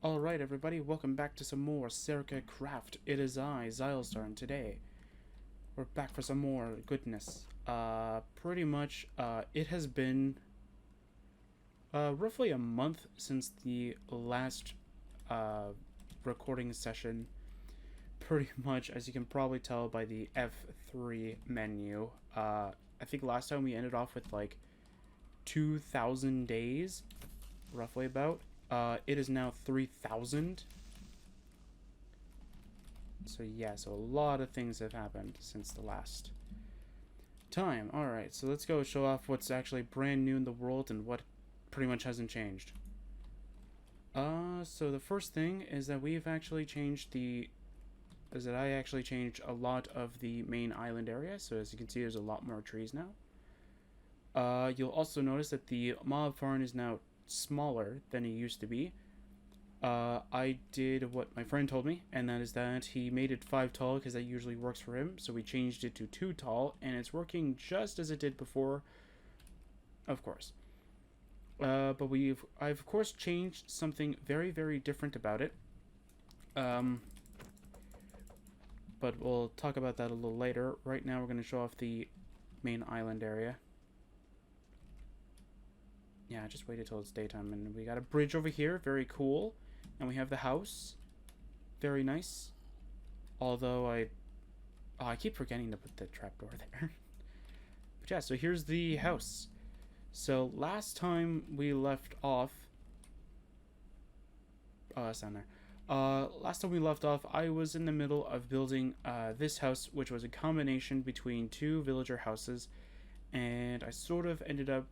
Alright everybody, welcome back to some more Sercacraft. It is I, Xilestar, and today we're back for some more goodness. Pretty much, it has been roughly a month since the last recording session. Pretty much, as you can probably tell by the F3 menu. I think last time we ended off with like 2,000 days, roughly about. It is now 3,000. So yeah, so a lot of things have happened since the last time. Alright, so let's go show off what's actually brand new in the world and what pretty much hasn't changed. So the first thing is that we've actually changed I actually changed a lot of the main island area. So as you can see, there's a lot more trees now. You'll also notice that the mob farm is now smaller than it used to be. I did what my friend told me, and that is that he made it 5 tall because that usually works for him. So we changed it to 2 tall, and it's working just as it did before, of course. But I've of course changed something very, very different about it. But we'll talk about that a little later. Right now, we're going to show off the main island area. Yeah, just wait until it's daytime. And we got a bridge over here. Very cool. And we have the house. Very nice. Although I keep forgetting to put the trapdoor there. But yeah, so here's the house. So last time we left off... Oh, that's down there. Last time we left off, I was in the middle of building this house, which was a combination between 2 villager houses. And I sort of ended up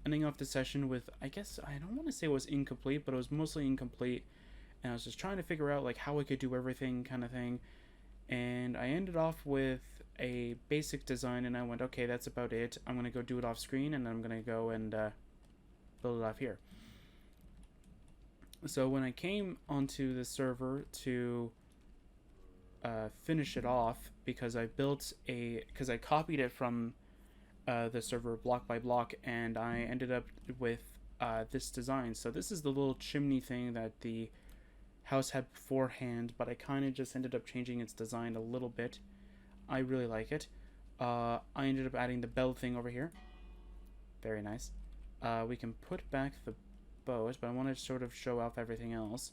ending off the session with, I guess, I don't want to say it was incomplete, but it was mostly incomplete, and I was just trying to figure out like how I could do everything kind of thing, and I ended off with a basic design, and I went, okay, that's about it. I'm going to go do it off screen, and I'm going to go and build it off here. So when I came onto the server to finish it off, because I copied it from the server block by block, and I ended up with this design. So this is the little chimney thing that the house had beforehand, but I kind of just ended up changing its design a little bit. I really like it. I ended up adding the bell thing over here. Very nice. We can put back the bows, but I want to sort of show off everything else.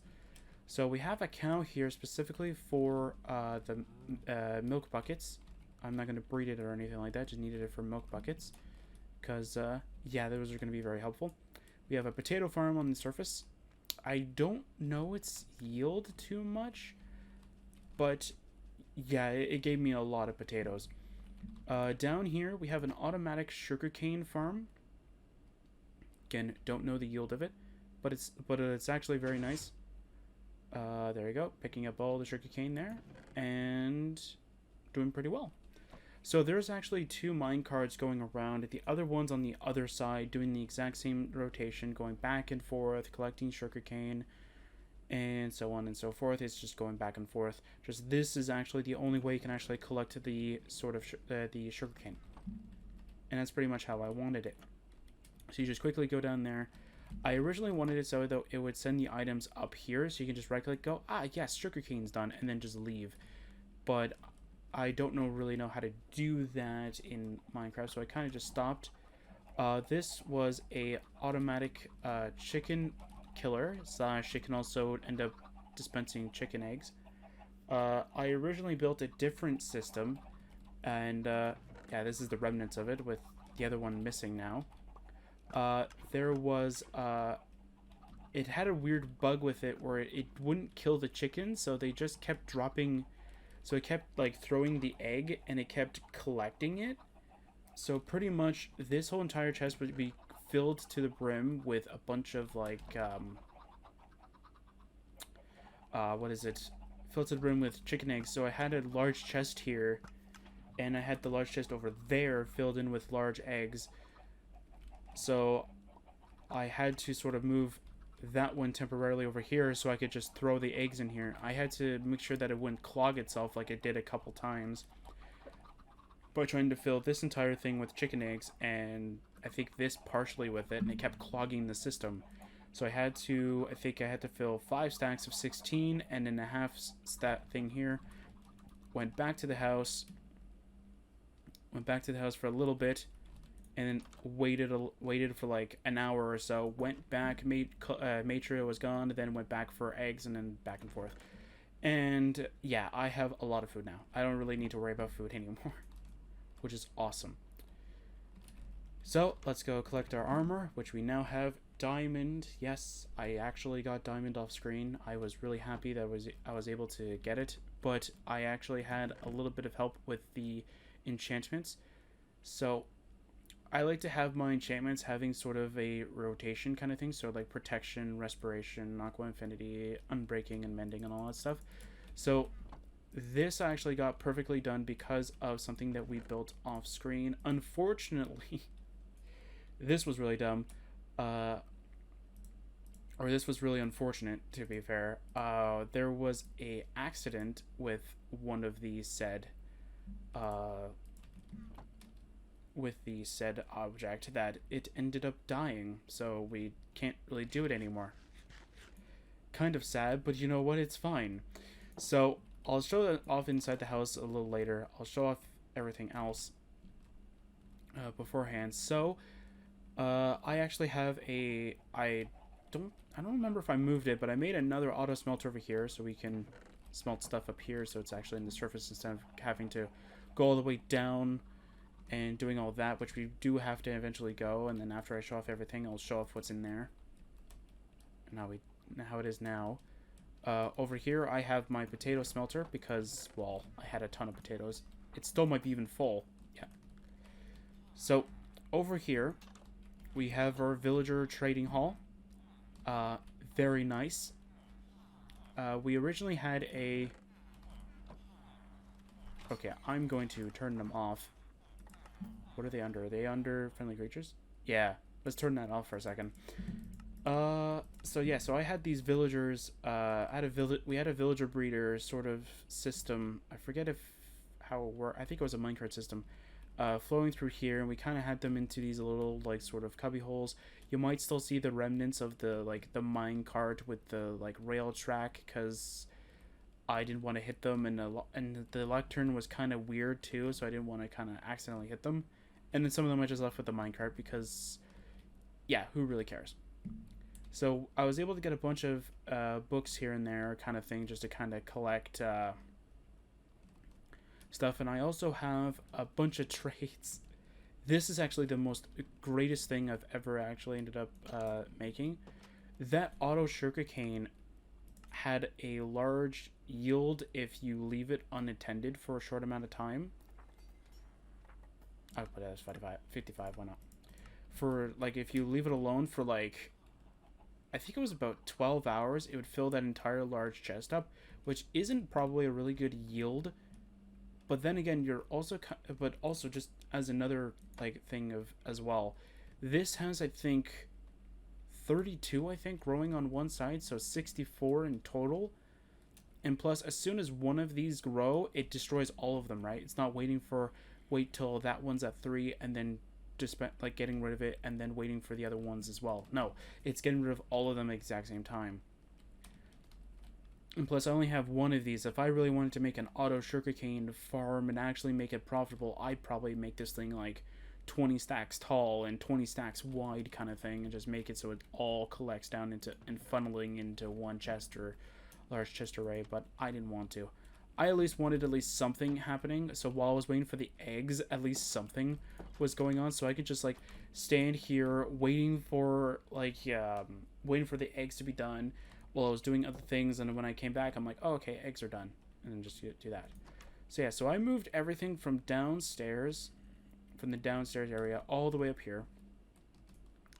So we have a cow here specifically for the milk buckets. I'm not going to breed it or anything like that, just needed it for milk buckets. Because, yeah, those are going to be very helpful. We have a potato farm on the surface. I don't know its yield too much, but yeah, it gave me a lot of potatoes. Down here, we have an automatic sugarcane farm. Again, don't know the yield of it, but it's actually very nice. There you go, picking up all the sugarcane there, and doing pretty well. So there's actually 2 mine carts going around. The other one's on the other side, doing the exact same rotation, going back and forth, collecting sugarcane, and so on and so forth. It's just going back and forth. Just this is actually the only way you can actually collect the sort of the sugarcane, and that's pretty much how I wanted it. So you just quickly go down there. I originally wanted it so that it would send the items up here, so you can just right-click, go, yes, sugarcane's done, and then just leave. But I don't really know how to do that in Minecraft, so I kind of just stopped. This was a automatic chicken killer, / it can also end up dispensing chicken eggs. I originally built a different system, and yeah, this is the remnants of it with the other one missing now. There was it had a weird bug with it where it wouldn't kill the chickens, so they just kept dropping. So it kept like throwing the egg, and it kept collecting it. So pretty much this whole entire chest would be filled to the brim with a bunch of like what is it? Filled to the brim with chicken eggs. So I had a large chest here, and I had the large chest over there filled in with large eggs. So I had to sort of move that one temporarily over here so I could just throw the eggs in here. I had to make sure that it wouldn't clog itself like it did a couple times by trying to fill this entire thing with chicken eggs, and I think this partially with it, and it kept clogging the system. So I think I had to fill 5 stacks of 16 and then a half stat thing here. Went back to the house. Went back to the house for a little bit, and then waited for like an hour or so. Went back, made sure it was gone, then went back for eggs, and then back and forth. And yeah, I have a lot of food now. I don't really need to worry about food anymore, which is awesome. So let's go collect our armor, which we now have diamond. Yes, I actually got diamond off screen. I was really happy that I was able to get it, but I actually had a little bit of help with the enchantments. So I like to have my enchantments having sort of a rotation kind of thing. So like protection, respiration, aqua infinity, unbreaking, and mending, and all that stuff. So this actually got perfectly done because of something that we built off screen. Unfortunately, this was really dumb. Or this was really unfortunate, to be fair. There was a accident with one of these said object that it ended up dying, so we can't really do it anymore. Kind of sad, but you know what, it's fine. So I'll show that off inside the house a little later. I'll show off everything else beforehand. So I actually have I don't remember if I moved it, but I made another auto smelter over here so we can smelt stuff up here, so it's actually in the surface instead of having to go all the way down and doing all that, which we do have to eventually go. And then after I show off everything, I'll show off what's in there and how it is now. Over here I have my potato smelter because, well, I had a ton of potatoes. It still might be even full. Yeah. So over here we have our villager trading hall. Very nice. We originally had a... Okay, I'm going to turn them off. What are they under? Are they under friendly creatures? Yeah, let's turn that off for a second. So yeah, so I had these villagers, we had a villager breeder sort of system. I forget how it worked. I think it was a minecart system, flowing through here, and we kind of had them into these little, like, sort of cubby holes. You might still see the remnants of the minecart with the, like, rail track, because I didn't want to hit them, and the lectern was kind of weird too, so I didn't want to kind of accidentally hit them. And then some of them I just left with the minecart because, yeah, who really cares? So I was able to get a bunch of books here and there, kind of thing, just to kind of collect stuff. And I also have a bunch of trades. This is actually the greatest thing I've ever actually ended up making. That auto sugarcane had a large yield if you leave it unattended for a short amount of time. I would put it as 55, why not? For, like, if you leave it alone for, like, I think it was about 12 hours, it would fill that entire large chest up, which isn't probably a really good yield. But then again, you're also, but also just as another, like, thing of, as well, this has, I think, 32, I think, growing on one side, so 64 in total. And plus, as soon as one of these grow, it destroys all of them, right? It's not wait till that one's at 3 and then just like getting rid of it and then waiting for the other ones as well. No, it's getting rid of all of them at the exact same time. And plus, I only have one of these. If I really wanted to make an auto sugarcane farm and actually make it profitable, I'd probably make this thing like 20 stacks tall and 20 stacks wide kind of thing, and just make it so it all collects down into and funneling into one chest or large chest array. But I didn't want to. I at least wanted something happening, so while I was waiting for the eggs, at least something was going on, so I could just, like, stand here waiting for, like, waiting for the eggs to be done while I was doing other things, and when I came back, I'm like, oh, okay, eggs are done, and then just do that. So yeah, so I moved everything from downstairs, from the downstairs area, all the way up here.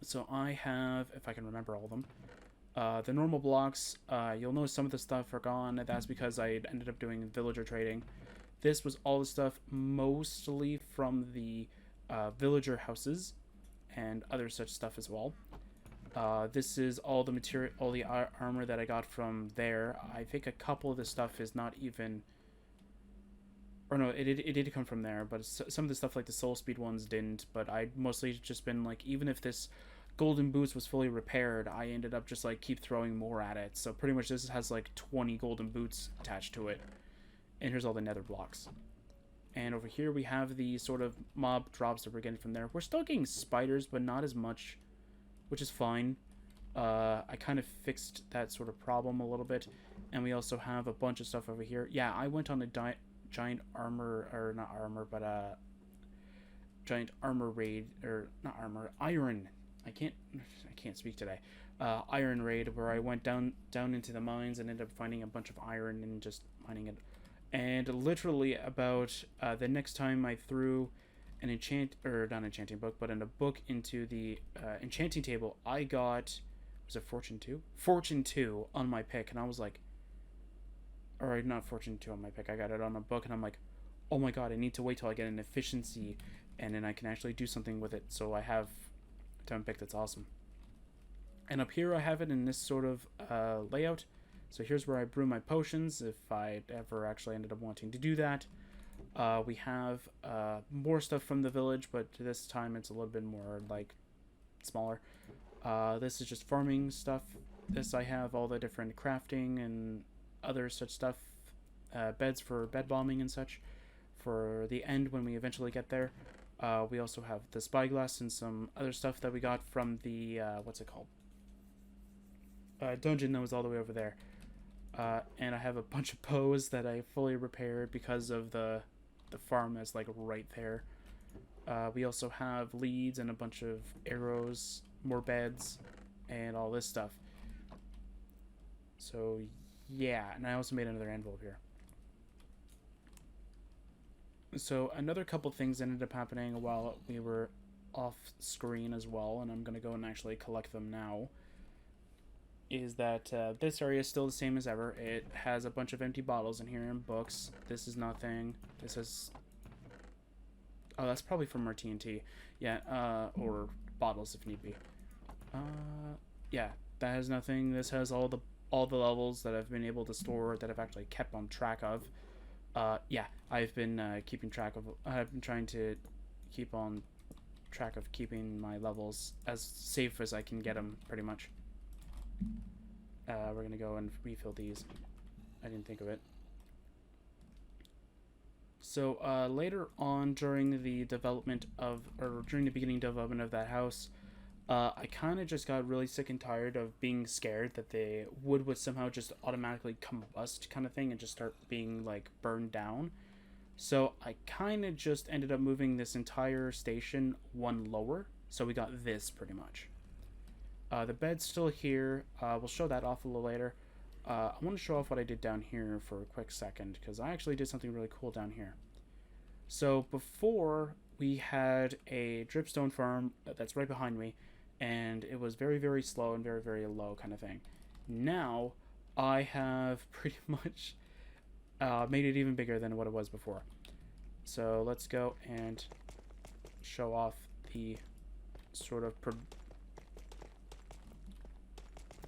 So I have, if I can remember all of them, the normal blocks, you'll notice some of the stuff are gone. That's because I ended up doing villager trading. This was all the stuff mostly from the villager houses and other such stuff as well. This is all the material, all the armor that I got from there. I think a couple of the stuff is not even, or no, it did come from there, but some of the stuff like the soul speed ones didn't. But I mostly just been like, even if this golden boots was fully repaired, I ended up just like keep throwing more at it. So pretty much this has like 20 golden boots attached to it. And here's all the nether blocks. And over here we have the sort of mob drops that we're getting from there. We're still getting spiders, but not as much, which is fine. I kind of fixed that sort of problem a little bit. And we also have a bunch of stuff over here. Yeah, I went on a giant armor, or not armor, but giant armor raid, or not armor, iron. I can't speak today. Iron raid, where I went down into the mines and ended up finding a bunch of iron and just mining it. And literally about the next time I threw an not enchanting book, but in a book into the enchanting table, I got, was it Fortune 2? Fortune 2 on my pick, and I was like, or not Fortune 2 on my pick, I got it on a book, and I'm like, oh my god, I need to wait till I get an efficiency, and then I can actually do something with it, so I have a time pick that's awesome. And up here I have it in this sort of layout. So here's where I brew my potions, if I ever actually ended up wanting to do that. We have more stuff from the village, but this time it's a little bit more, like, smaller. This is just farming stuff. This I have all the different crafting and other such stuff. Beds for bed bombing and such. For the end, when we eventually get there. We also have the spyglass and some other stuff that we got from the, what's it called? Dungeon that was all the way over there. And I have a bunch of bows that I fully repaired because of the farm that's like right there. We also have leads and a bunch of arrows, more beds, and all this stuff. So yeah, and I also made another anvil here. So another couple things ended up happening while we were off screen as well, and I'm gonna go and actually collect them now. Is that this area is still the same as ever. It has a bunch of empty bottles in here and books. This is nothing. This is... oh, that's probably from our TNT. Yeah, or bottles if need be. Yeah, that has nothing. This has all the levels that I've been able to store, that I've actually kept on track of. Yeah, I've been keeping track of... I've been trying to keep on track of keeping my levels as safe as I can get them, pretty much. We're gonna go and refill these. I didn't think of it. So later on during the development of, or during the beginning development of that house, I kind of just got really sick and tired of being scared that the wood would somehow just automatically combust, kind of thing, and just start being like burned down. So I kind of just ended up moving this entire station one lower. So we got this pretty much. The bed's still here. We'll show that off a little later. I want to show off what I did down here for a quick second, because I actually did something really cool down here. So before, we had a dripstone farm that's right behind me, and it was very, very slow and very, very low kind of thing. Now, I have pretty much made it even bigger than what it was before. So let's go and show off the sort of...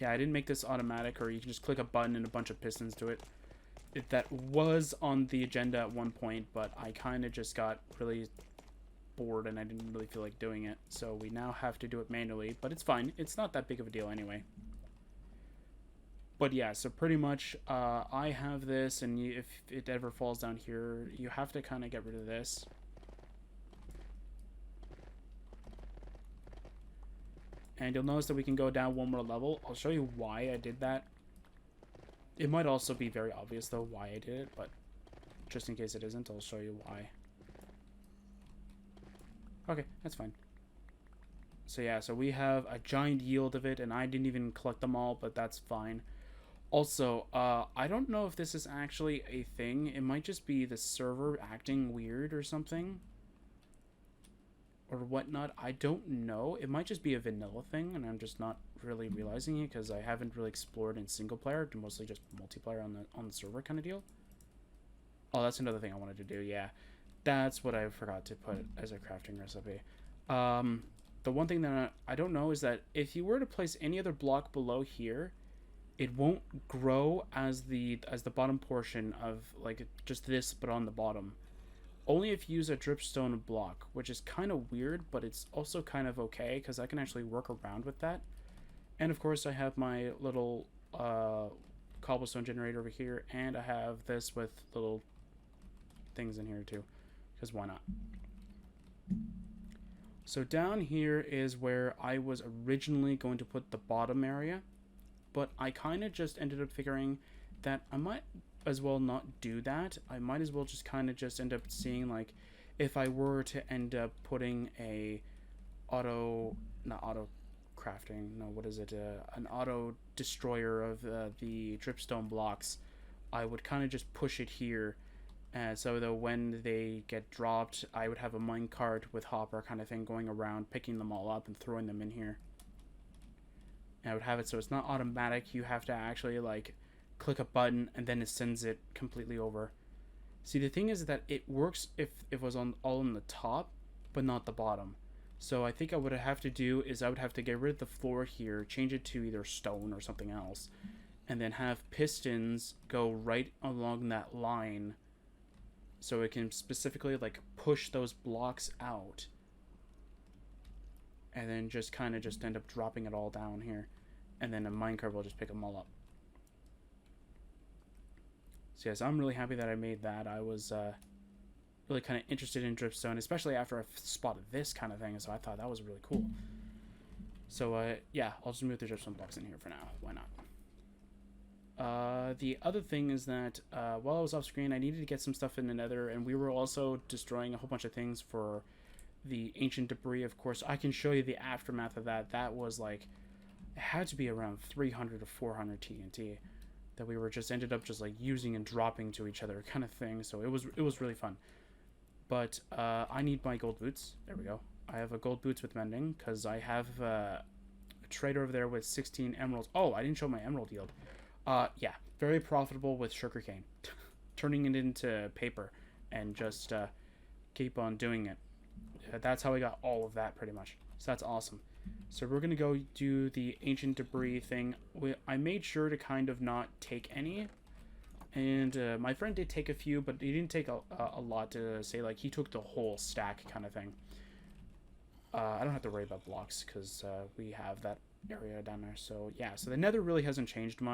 yeah, I didn't make this automatic, or you can just click a button and a bunch of pistons do it. That was on the agenda at one point, but I kind of just got really bored and I didn't really feel like doing it. So we now have to do it manually, but it's fine. It's not that big of a deal anyway. But yeah, so pretty much I have this, and if it ever falls down here, you have to kind of get rid of this. And you'll notice that we can go down one more level. I'll show you why I did that. It might also be very obvious, though, why I did it, but just in case it isn't, I'll show you why. Okay, that's fine. So yeah, so we have a giant yield of it, and I didn't even collect them all, but that's fine. Also, I don't know if this is actually a thing. It might just be the server acting weird or something. Or whatnot, I don't know. It might just be a vanilla thing, and I'm just not really realizing it because I haven't really explored in single player, mostly just multiplayer on the server kind of deal. Oh, that's another thing I wanted to do. Yeah, that's what I forgot to put as a crafting recipe. The one thing that I don't know is that if you were to place any other block below here, it won't grow as the bottom portion of like just this, but on the bottom. only if you use a dripstone block, which is kind of weird, but it's also kind of okay because I can actually work around with that. And of course, I have my little cobblestone generator over here, and I have this with little things in here too, because why not? So down here is where I was originally going to put the bottom area, but I kind of just ended up figuring that I might as well not do that. I might as well just kind of just end up seeing, like, if I were to end up putting a not auto crafting, no, what is it, an auto destroyer of the dripstone blocks, I would kind of just push it here, so that when they get dropped, I would have a minecart with hopper kind of thing going around, picking them all up and throwing them in here. And I would have it so it's not automatic. You have to actually, like, click a button and then it sends it completely over. See, the thing is that it works if it was all on the top, but not the bottom. So I think I would have to do is I would have to get rid of the floor here, change it to either stone or something else, and then have pistons go right along that line so it can specifically, like, push those blocks out, and then just kind of just end up dropping it all down here, and then a minecart will just pick them all up. So yes, I'm really happy that I made that. I was really kind of interested in dripstone, especially after I spotted this kind of thing, so I thought that was really cool. So yeah, I'll just move the dripstone blocks in here for now. Why not? The other thing is that while I was off screen, I needed to get some stuff in the Nether, and we were also destroying a whole bunch of things for the ancient debris. Of course, I can show you the aftermath of that. That was like, it had to be around 300 to 400 TNT that we were just ended up just like using and dropping to each other kind of thing. So it was really fun. But I need my gold boots. There we go. I have a gold boots with mending because I have a trader over there with 16 emeralds. Oh, I didn't show my emerald yield. Yeah, very profitable with sugarcane. Turning it into paper and just keep on doing it. That's how I got all of that pretty much. So that's awesome. So we're going to go do the ancient debris thing. I made sure to kind of not take any. And my friend did take a few, but he didn't take a lot to say, like, he took the whole stack kind of thing. I don't have to worry about blocks because we have that area down there. So yeah, so the Nether really hasn't changed much.